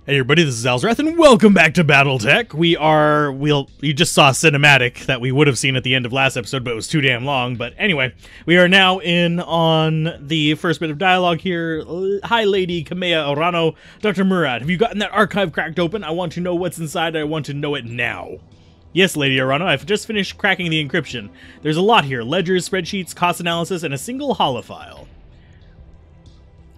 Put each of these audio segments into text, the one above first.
Hey everybody, this is Alzorath, and welcome back to Battletech. You just saw a cinematic that we would have seen at the end of last episode, but it was too damn long. But anyway, we are now in on the first bit of dialogue here. Hi Lady Kamea Orano. Dr. Murad, have you gotten that archive cracked open? I want to know what's inside, I want to know it now. Yes, Lady Orano, I've just finished cracking the encryption. There's a lot here, ledgers, spreadsheets, cost analysis, and a single holofile.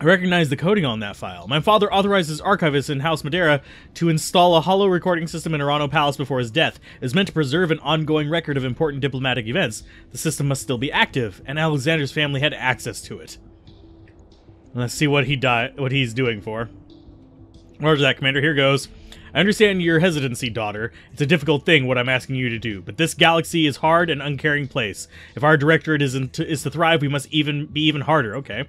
I recognize the coding on that file. My father authorized his archivist in House Madeira to install a holo recording system in Orano Palace before his death. It is meant to preserve an ongoing record of important diplomatic events. The system must still be active, and Alexander's family had access to it. Let's see what he's doing for. Roger that, Commander. Here goes. I understand your hesitancy, daughter. It's a difficult thing, what I'm asking you to do, but this galaxy is hard and uncaring place. If our directorate is to thrive, we must be even harder. Okay.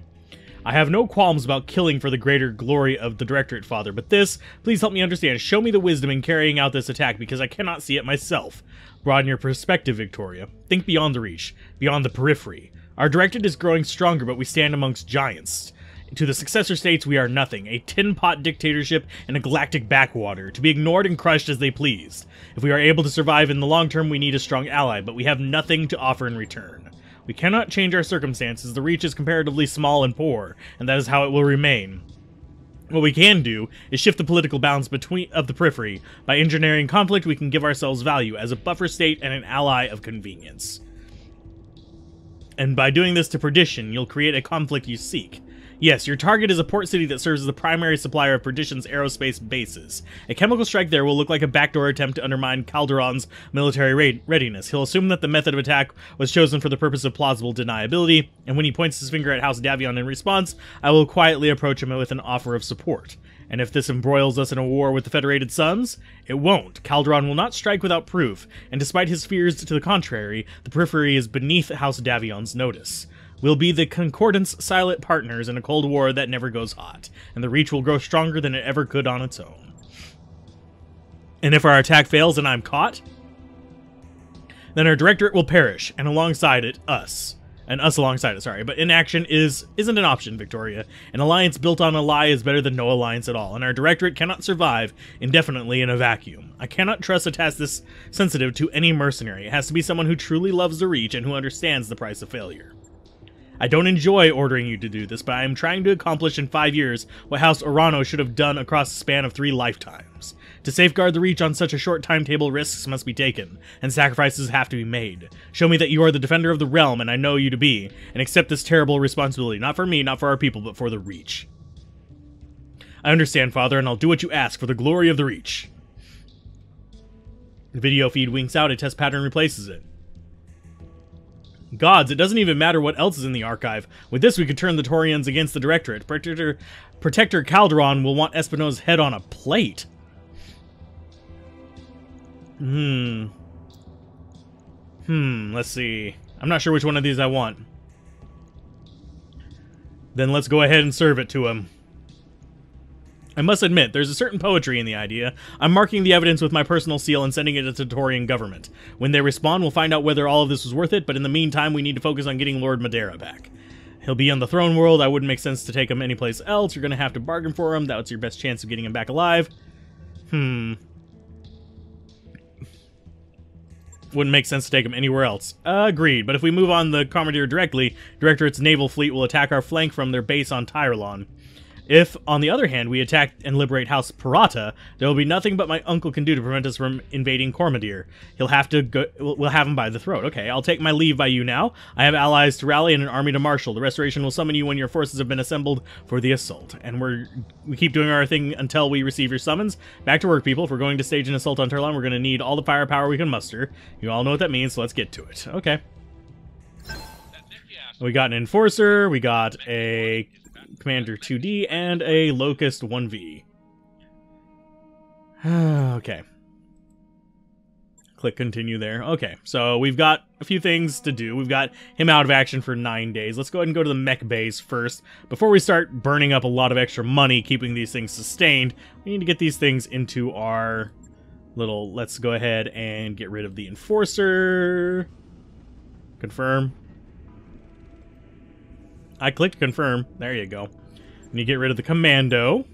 I have no qualms about killing for the greater glory of the Directorate, Father, but this, please help me understand. Show me the wisdom in carrying out this attack, because I cannot see it myself. Broaden your perspective, Victoria. Think beyond the reach, beyond the periphery. Our Directorate is growing stronger, but we stand amongst giants. To the successor states, we are nothing. A tin-pot dictatorship in a galactic backwater, to be ignored and crushed as they pleased. If we are able to survive in the long term, we need a strong ally, but we have nothing to offer in return. We cannot change our circumstances. The reach is comparatively small and poor, and that is how it will remain. What we can do is shift the political balance of the periphery. By engineering conflict, we can give ourselves value as a buffer state and an ally of convenience. And by doing this to perdition, you'll create a conflict you seek. Yes, your target is a port city that serves as the primary supplier of Perdition's aerospace bases. A chemical strike there will look like a backdoor attempt to undermine Calderon's military readiness. He'll assume that the method of attack was chosen for the purpose of plausible deniability, and when he points his finger at House Davion in response, I will quietly approach him with an offer of support. And if this embroils us in a war with the Federated Suns, it won't. Calderon will not strike without proof, and despite his fears to the contrary, the periphery is beneath House Davion's notice. We'll be the Concordant's silent partners in a Cold War that never goes hot, and the Reach will grow stronger than it ever could on its own. And if our attack fails and I'm caught, then our Directorate will perish, and alongside it, us. And us alongside it, sorry. But inaction isn't an option, Victoria. An alliance built on a lie is better than no alliance at all, and our Directorate cannot survive indefinitely in a vacuum. I cannot trust a task this sensitive to any mercenary. It has to be someone who truly loves the Reach and who understands the price of failure. I don't enjoy ordering you to do this, but I am trying to accomplish in 5 years what House Orano should have done across the span of 3 lifetimes. To safeguard the Reach on such a short timetable, risks must be taken, and sacrifices have to be made. Show me that you are the defender of the realm, and I know you to be, and accept this terrible responsibility, not for me, not for our people, but for the Reach. I understand, Father, and I'll do what you ask for the glory of the Reach. The video feed winks out, a test pattern replaces it. Gods, it doesn't even matter what else is in the archive. With this, we could turn the Taurians against the Directorate. Protector Calderon will want Espino's head on a plate. Let's see. I'm not sure which one of these I want. Then let's go ahead and serve it to him. I must admit, there's a certain poetry in the idea. I'm marking the evidence with my personal seal and sending it to the Taurian government. When they respond, we'll find out whether all of this was worth it, but in the meantime, we need to focus on getting Lord Madeira back. He'll be on the throne world. I wouldn't make sense to take him anyplace else. You're gonna have to bargain for him. That's your best chance of getting him back alive. Wouldn't make sense to take him anywhere else. Agreed, but if we move on the Commandeer directly, Directorate's naval fleet will attack our flank from their base on Tyrolon. If, on the other hand, we attack and liberate House Parata, there will be nothing but my uncle can do to prevent us from invading Cormadir. We'll have him by the throat. Okay, I'll take my leave by you now. I have allies to rally and an army to marshal. The Restoration will summon you when your forces have been assembled for the assault. And we keep doing our thing until we receive your summons. Back to work, people. If we're going to stage an assault on Tyrolon, we're going to need all the firepower we can muster. You all know what that means, so let's get to it. Okay. We got an Enforcer, we got a Commander 2D, and a Locust 1V. Okay. Click continue there. Okay, so we've got a few things to do. We've got him out of action for 9 days. Let's go ahead and go to the mech base first. Before we start burning up a lot of extra money keeping these things sustained, we need to get these things into our little... Let's go ahead and get rid of the Enforcer. Confirm. I clicked confirm. There you go. And you get rid of the commando.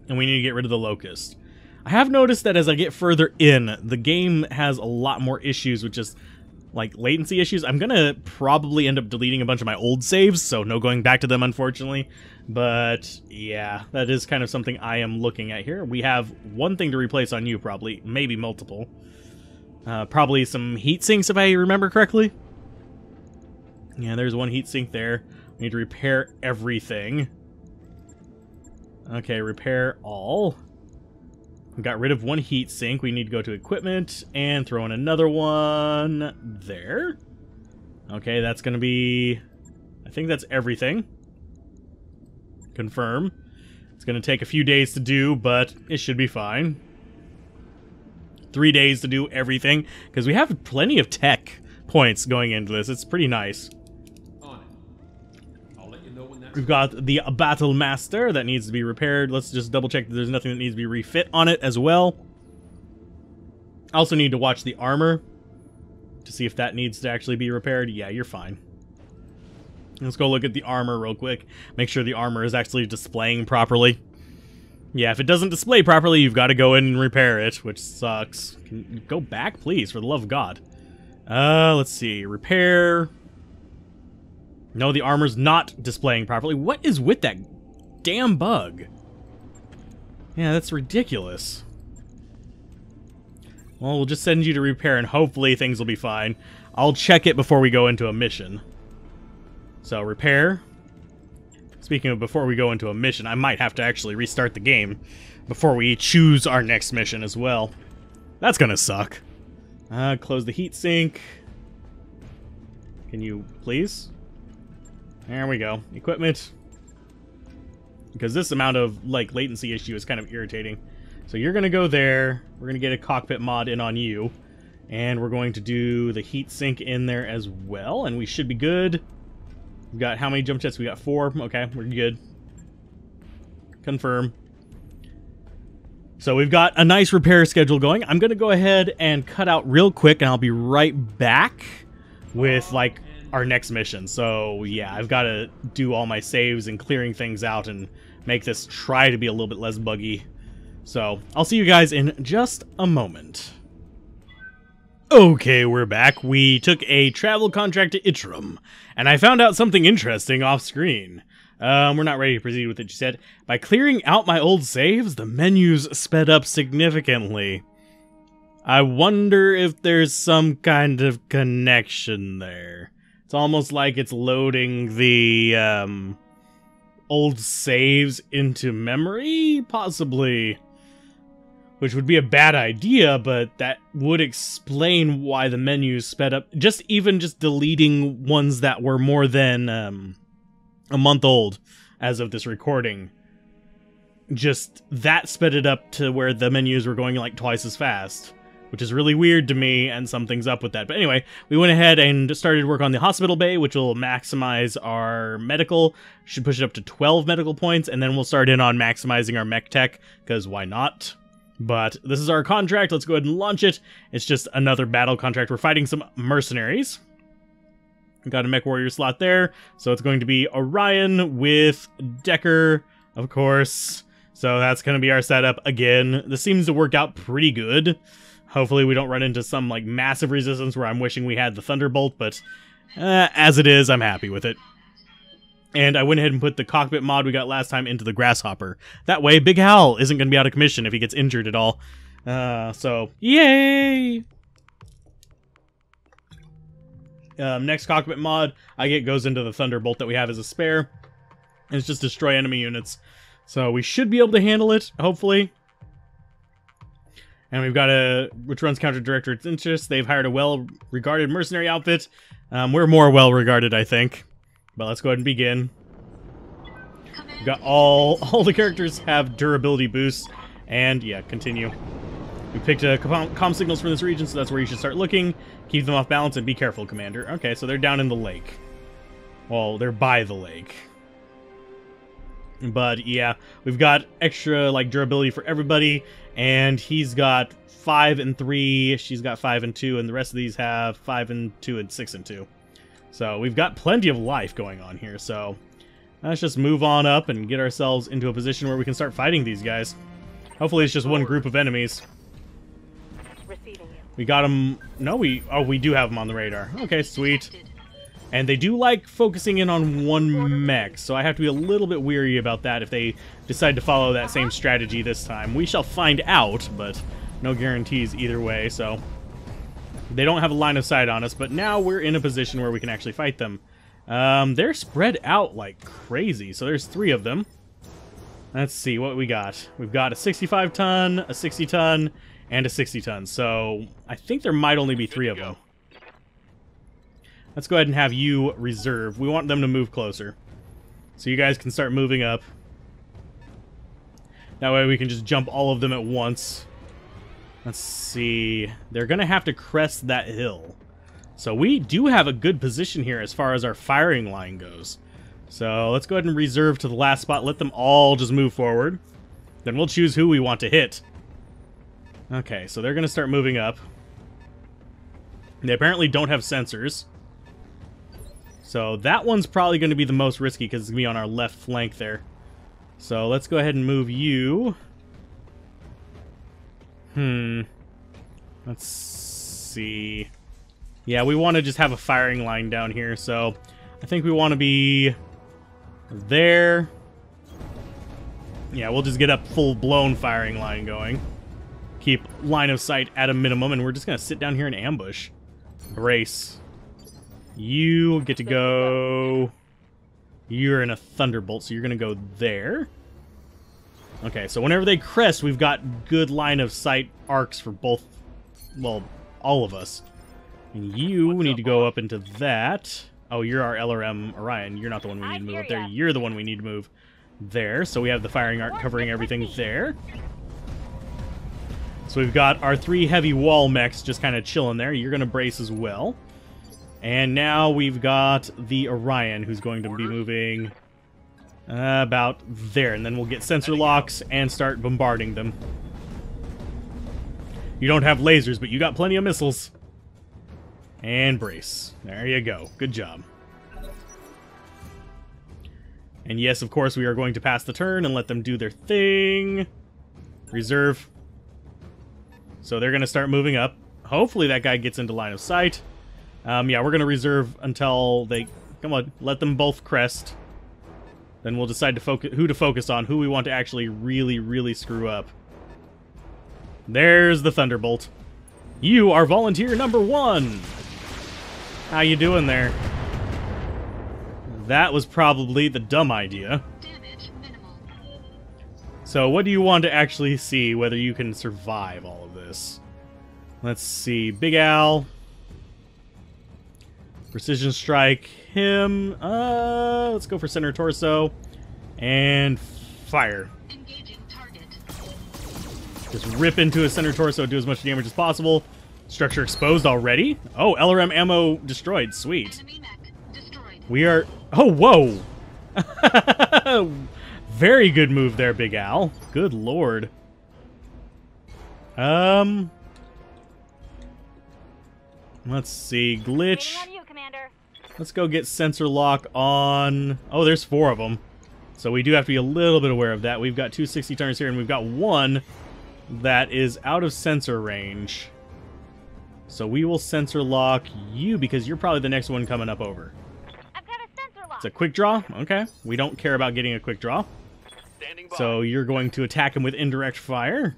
And we need to get rid of the locust. I have noticed that as I get further in, the game has a lot more issues with just, like, latency issues. I'm gonna probably end up deleting a bunch of my old saves, so no going back to them, unfortunately. But, yeah, that is kind of something I am looking at here. We have one thing to replace on you, probably. Maybe multiple. Probably some heat sinks, if I remember correctly. Yeah, there's one heat sink there. We need to repair everything. Okay, repair all. We got rid of one heat sink. We need to go to equipment and throw in another one there. Okay, that's going to be... I think that's everything. Confirm. It's going to take a few days to do, but it should be fine. 3 days to do everything, because we have plenty of tech points going into this. It's pretty nice. We've got the Battle Master that needs to be repaired. Let's just double check that there's nothing that needs to be refit on it as well. I also need to watch the armor to see if that needs to actually be repaired. Yeah, you're fine. Let's go look at the armor real quick. Make sure the armor is actually displaying properly. Yeah, if it doesn't display properly, you've got to go in and repair it, which sucks. Can you go back, please, for the love of God. Let's see. Repair... No, the armor's not displaying properly. What is with that damn bug? Yeah, that's ridiculous. Well, we'll just send you to repair and hopefully things will be fine. I'll check it before we go into a mission. So, repair. Speaking of before we go into a mission, I might have to actually restart the game before we choose our next mission as well. That's gonna suck. Close the heatsink. Can you please? There we go. Equipment. Because this amount of, like, latency issue is kind of irritating. So you're going to go there. We're going to get a cockpit mod in on you. And we're going to do the heatsink in there as well. And we should be good. We've got how many jump jets? We got 4. Okay, we're good. Confirm. So we've got a nice repair schedule going. I'm going to go ahead and cut out real quick. And I'll be right back with, like... our next mission. So yeah, I've got to do all my saves and clearing things out and make this try to be a little bit less buggy. So I'll see you guys in just a moment. Okay, we're back. We took a travel contract to Itram, and I found out something interesting off screen. We're not ready to proceed with it, she said. By clearing out my old saves, the menus sped up significantly. I wonder if there's some kind of connection there. It's almost like it's loading the old saves into memory, possibly. Which would be a bad idea, but that would explain why the menus sped up. Even just deleting ones that were more than a month old as of this recording. Just that sped it up to where the menus were going like twice as fast. Which is really weird to me, and something's up with that. But anyway, we went ahead and started work on the hospital bay, which will maximize our medical. Should push it up to 12 medical points, and then we'll start in on maximizing our mech tech, because why not? But this is our contract. Let's go ahead and launch it. It's just another battle contract. We're fighting some mercenaries. We've got a MechWarrior slot there, so it's going to be Orion with Decker, of course. So that's going to be our setup again. This seems to work out pretty good. Hopefully we don't run into some, like, massive resistance where I'm wishing we had the Thunderbolt, but as it is, I'm happy with it. And I went ahead and put the cockpit mod we got last time into the Grasshopper. That way, Big Hal isn't going to be out of commission if he gets injured at all. So, yay! Next cockpit mod I get goes into the Thunderbolt that we have as a spare. And it's just destroy enemy units. So we should be able to handle it, hopefully. And we've got which runs counter director its interests. They've hired a well-regarded mercenary outfit. We're more well-regarded, I think. But let's go ahead and begin. We've got all the characters have durability boosts. And yeah, continue. We picked comm signals from this region, so that's where you should start looking. Keep them off balance and be careful, Commander. Okay, so they're down in the lake. Well, they're by the lake. But yeah, we've got extra, like, durability for everybody. And he's got 5 and 3, she's got 5 and 2, and the rest of these have 5 and 2 and 6 and 2. So we've got plenty of life going on here, so Let's just move on up and get ourselves into a position where we can start fighting these guys. Hopefully it's just one group of enemies. We got them... No, we do have them on the radar. Okay, sweet. And they do like focusing in on one mech, so I have to be a little bit weary about that if they decide to follow that same strategy this time. We shall find out, but no guarantees either way, so... They don't have a line of sight on us, but now we're in a position where we can actually fight them. They're spread out like crazy, so there's 3 of them. Let's see what we got. We've got a 65-ton, a 60-ton, and a 60-ton, so I think there might only be 3 of them. Let's go ahead and have you reserve. We want them to move closer, so you guys can start moving up. That way we can just jump all of them at once. Let's see. They're going to have to crest that hill. So we do have a good position here as far as our firing line goes. So let's go ahead and reserve to the last spot. Let them all just move forward. Then we'll choose who we want to hit. Okay, so they're going to start moving up. They apparently don't have sensors. So that one's probably going to be the most risky because it's going to be on our left flank there. So let's go ahead and move you. Let's see. Yeah, we want to just have a firing line down here, so I think we want to be there. Yeah, we'll just get a full-blown firing line going. Keep line of sight at a minimum, and we're just going to sit down here and ambush. Brace. You get to go... You're in a Thunderbolt, so you're going to go there. Okay, so whenever they crest, we've got good line of sight arcs for both, well, all of us. And you need to go up into that. Oh, you're our LRM Orion. You're not the one we need to move up there. You're the one we need to move there. So we have the firing arc covering everything there. So we've got our 3 heavy wall mechs just kind of chilling there. You're going to brace as well. And now we've got the Orion who's going to be moving... about there, and then we'll get sensor locks and start bombarding them. You don't have lasers, but you got plenty of missiles. And brace. There you go. Good job. And yes, of course, we are going to pass the turn and let them do their thing. Reserve. So they're going to start moving up. Hopefully that guy gets into line of sight. Yeah, we're going to reserve until they... Come on, let them both crest. Then we'll decide to who to focus on, who we want to actually really, really screw up. There's the Thunderbolt. You are volunteer number 1. How you doing there? That was probably the dumb idea. Damage minimal. So what do you want to actually see, whether you can survive all of this? Let's see. Big Al. Precision strike him. Let's go for center torso. And fire. Engaging target. Just rip into his center torso, do as much damage as possible. Structure exposed already? Oh, LRM ammo destroyed. Sweet. Enemy mech destroyed. We are... Oh, whoa! Very good move there, Big Al. Good lord. Let's see. Glitch. On you, Commander. Let's go get sensor lock on... Oh, there's 4 of them. So we do have to be a little bit aware of that. We've got 2 60-tonners here, and we've got 1 that is out of sensor range. So we will sensor lock you, because you're probably the next one coming up over. I've got a sensor lock. It's a quick draw? Okay. We don't care about getting a quick draw. So you're going to attack him with indirect fire.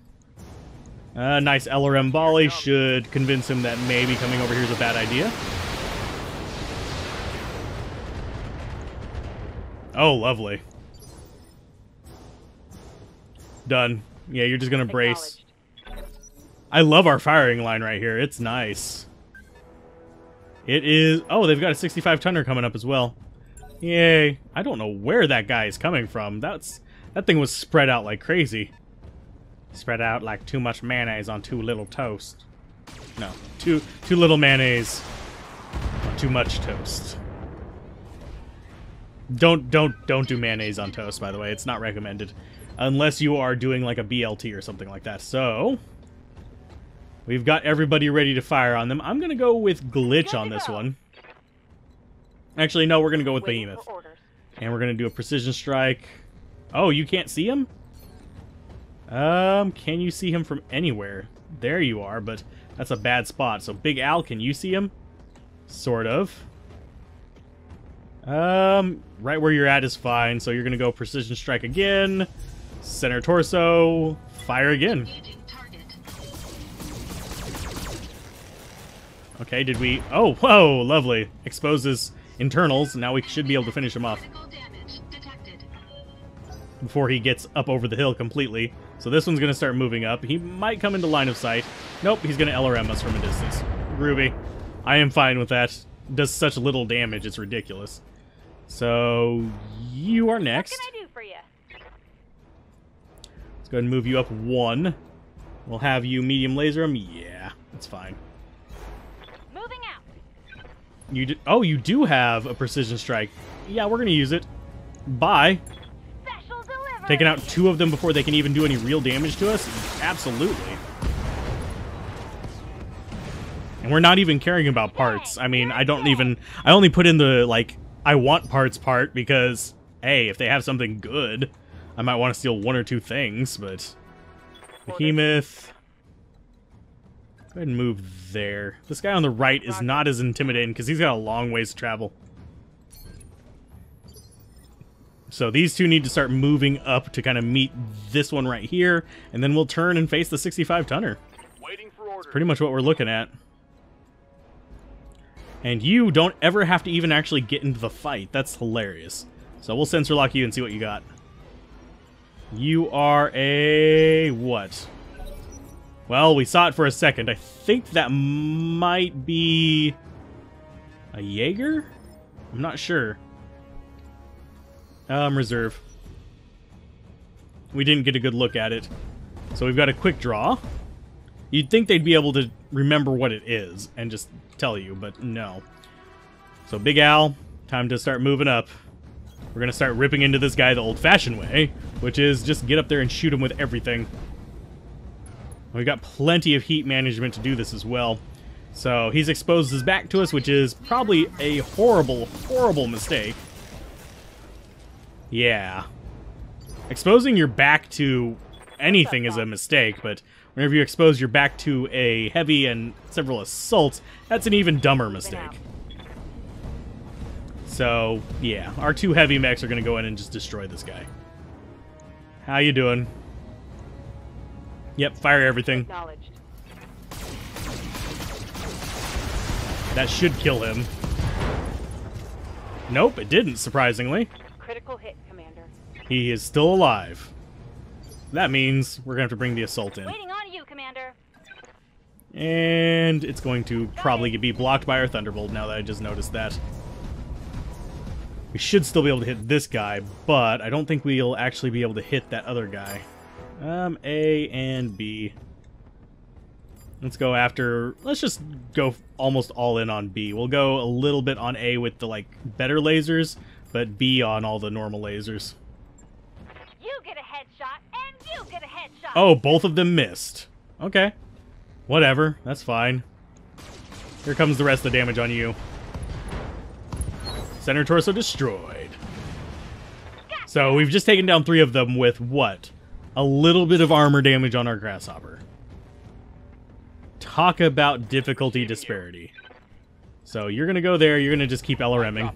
Nice LRM volley should convince him that maybe coming over here is a bad idea. Oh, lovely. Done. Yeah, you're just going to brace. I love our firing line right here. It's nice. It is... Oh, they've got a 65-tonner coming up as well. Yay. I don't know where that guy is coming from. That thing was spread out like crazy. Spread out like too much mayonnaise on too little toast. No, too little mayonnaise on too much toast. Don't do mayonnaise on toast, by the way. It's not recommended. Unless you are doing like a BLT or something like that. So, we've got everybody ready to fire on them. I'm going to go with Glitch on this one. Actually, no, we're going to go with Behemoth. And we're going to do a precision strike. Oh, you can't see him? Can you see him from anywhere? There you are, but that's a bad spot. So Big Al, can you see him? Sort of. Right where you're at is fine. So you're going to go precision strike again. Center torso. Fire again. Engaging target. Okay, did we... Oh, whoa, lovely. Exposes internals. Now we should be able to finish him off Critical damage detected. before he gets up over the hill completely. So this one's going to start moving up. He might come into line of sight. Nope, he's going to LRM us from a distance. Groovy. I am fine with that. Does such little damage, it's ridiculous. So, you are next. What can I do for you? Let's go ahead and move you up one. We'll have you medium laser him. Yeah, that's fine. Moving out. You do have a precision strike. Yeah, we're going to use it. Bye. Special delivery. Taking out 2 of them before they can even do any real damage to us? Absolutely. And we're not even caring about parts. I mean, I only put in the, like, I want parts part because, hey, if they have something good, I might want to steal 1 or 2 things, but... Behemoth... Go ahead and move there. This guy on the right is not as intimidating because he's got a long ways to travel. So these two need to start moving up to kind of meet this one right here, and then we'll turn and face the 65-tonner. Waiting for orders. That's pretty much what we're looking at. And you don't ever have to even actually get into the fight. That's hilarious. So we'll sensor lock you and see what you got. You are a... what? Well, we saw it for a second. I think that might be... a Jaeger? I'm not sure. Reserve. We didn't get a good look at it. So we've got a quick draw. You'd think they'd be able to remember what it is and just tell you, but no. So Big Al, time to start moving up. We're going to start ripping into this guy the old-fashioned way, which is just get up there and shoot him with everything. We've got plenty of heat management to do this as well. So he's exposed his back to us, which is probably a horrible, horrible mistake. Yeah. Exposing your back to anything is a mistake, but whenever you expose your back to a heavy and several assaults, that's an even dumber mistake. So, yeah, our 2 heavy mechs are going to go in and just destroy this guy. How you doing? Yep, fire everything. Acknowledged. That should kill him. Nope, it didn't, surprisingly. Critical hit, Commander. He is still alive. That means we're going to have to bring the assault in. Waiting on you, Commander. And it's going to probably be blocked by our Thunderbolt now that I just noticed that. We should still be able to hit this guy, but I don't think we'll actually be able to hit that other guy. A and B. Let's go after... let's just go almost all in on B. We'll go a little bit on A with the, like, better lasers, but B on all the normal lasers. You get a headshot, and you get a headshot. Oh, both of them missed. Okay. Whatever. That's fine. Here comes the rest of the damage on you. Center torso destroyed. So we've just taken down 3 of them with what? A little bit of armor damage on our Grasshopper. Talk about difficulty disparity. So you're going to go there. You're going to just keep LRMing.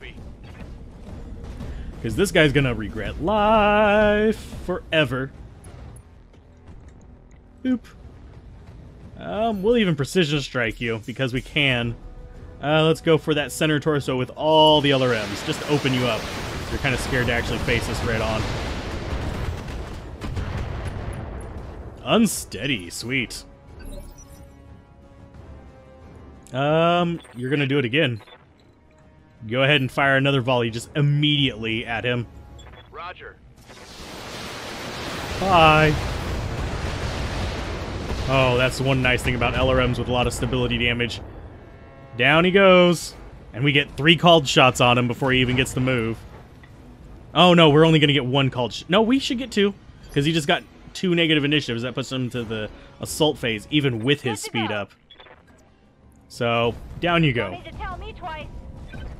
Because this guy's going to regret life forever. Oop. We'll even precision strike you because we can. Let's go for that center torso with all the LRMs, just to open you up. You're kind of scared to actually face us right on. Unsteady, sweet. You're gonna do it again. Go ahead and fire another volley just immediately at him. Roger. Bye. Oh, that's the one nice thing about LRMs with a lot of stability damage. Down he goes. And we get 3 called shots on him before he even gets to move. Oh no, we're only going to get 1 called no, we should get 2. Because he just got 2 negative initiatives. That puts him to the assault phase, even with his speed up. So, down you go. Don't need to tell me twice.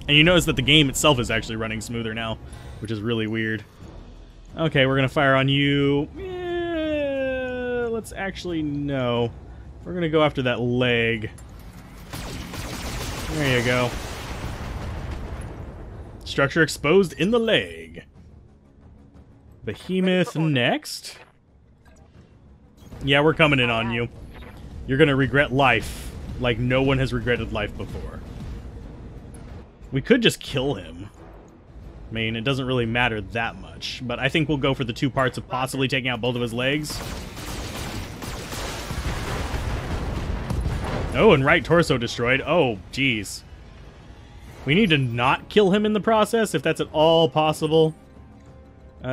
And you notice that the game itself is actually running smoother now. which is really weird. Okay, we're gonna fire on you. Let's actually, no. We're gonna go after that leg. There you go. Structure exposed in the leg. Behemoth next. Yeah, we're coming in on you. You're gonna regret life like no one has regretted life before. We could just kill him. I mean, it doesn't really matter that much, but I think we'll go for the 2 parts of possibly taking out both of his legs. Oh, and right torso destroyed. Oh, jeez. We need to not kill him in the process, if that's at all possible. There.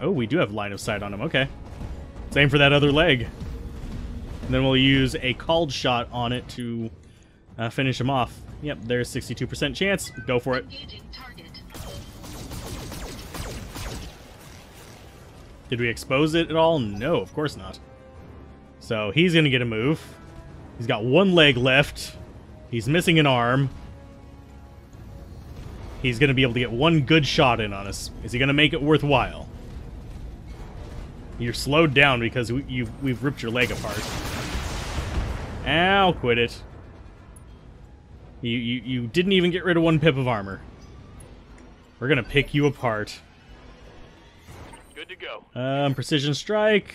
Oh, we do have line of sight on him. Okay. Same for that other leg. And then we'll use a called shot on it to finish him off. Yep, there's 62% chance. Go for it. Engaging target. Did we expose it at all? No, of course not. So he's going to get a move. He's got 1 leg left. He's missing an arm. He's going to be able to get 1 good shot in on us. Is he going to make it worthwhile? You're slowed down because we've ripped your leg apart. Ow, quit it. You didn't even get rid of 1 pip of armor. We're going to pick you apart. Good to go. Precision strike.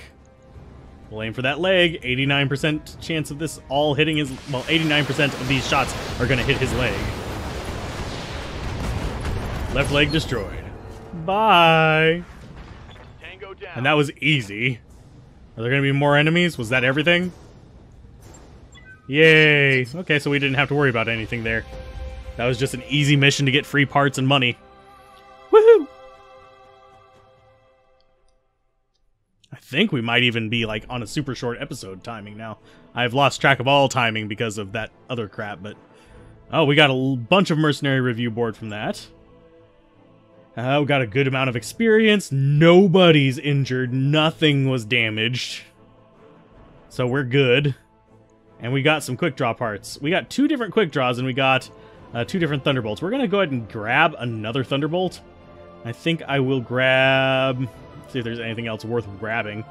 We'll aim for that leg. 89% chance of this all hitting his... Well, 89% of these shots are going to hit his leg. Left leg destroyed. Bye. Tango down. And that was easy. Are there going to be more enemies? Was that everything? Yay. Okay, so we didn't have to worry about anything there. That was just an easy mission to get free parts and money. Woohoo! I think we might even be like on a super short episode timing now. I've lost track of all timing because of that other crap, but... Oh, we got a bunch of mercenary review board from that. We got a good amount of experience. Nobody's injured. Nothing was damaged. So we're good. And we got some quick draw parts. We got 2 different quick draws, and we got 2 different thunderbolts. We're going to go ahead and grab another thunderbolt. I think I will grab... See if there's anything else worth grabbing.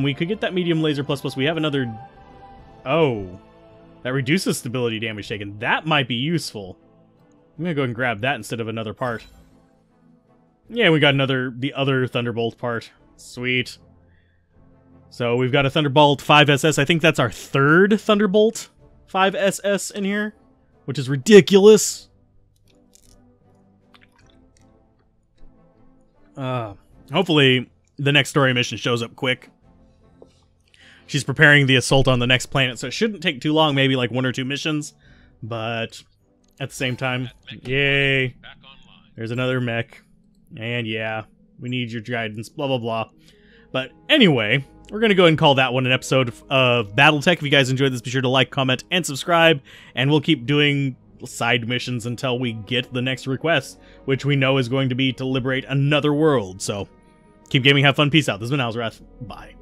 We could get that medium laser plus. We have another... Oh. That reduces stability damage taken. That might be useful. I'm going to go ahead and grab that instead of another part. Yeah, we got the other Thunderbolt part. Sweet. So we've got a Thunderbolt 5SS. I think that's our 3rd Thunderbolt 5SS in here, which is ridiculous. Hopefully the next story mission shows up quick. She's preparing the assault on the next planet, so it shouldn't take too long, maybe like 1 or 2 missions. But at the same time, yay. There's another mech. And yeah, we need your guidance, blah, blah, blah. But anyway, we're going to go ahead and call that one an episode of Battletech. If you guys enjoyed this, be sure to like, comment, and subscribe. And we'll keep doing side missions until we get the next request, which we know is going to be to liberate another world. So keep gaming, have fun, peace out. This has been Alzorath. Bye.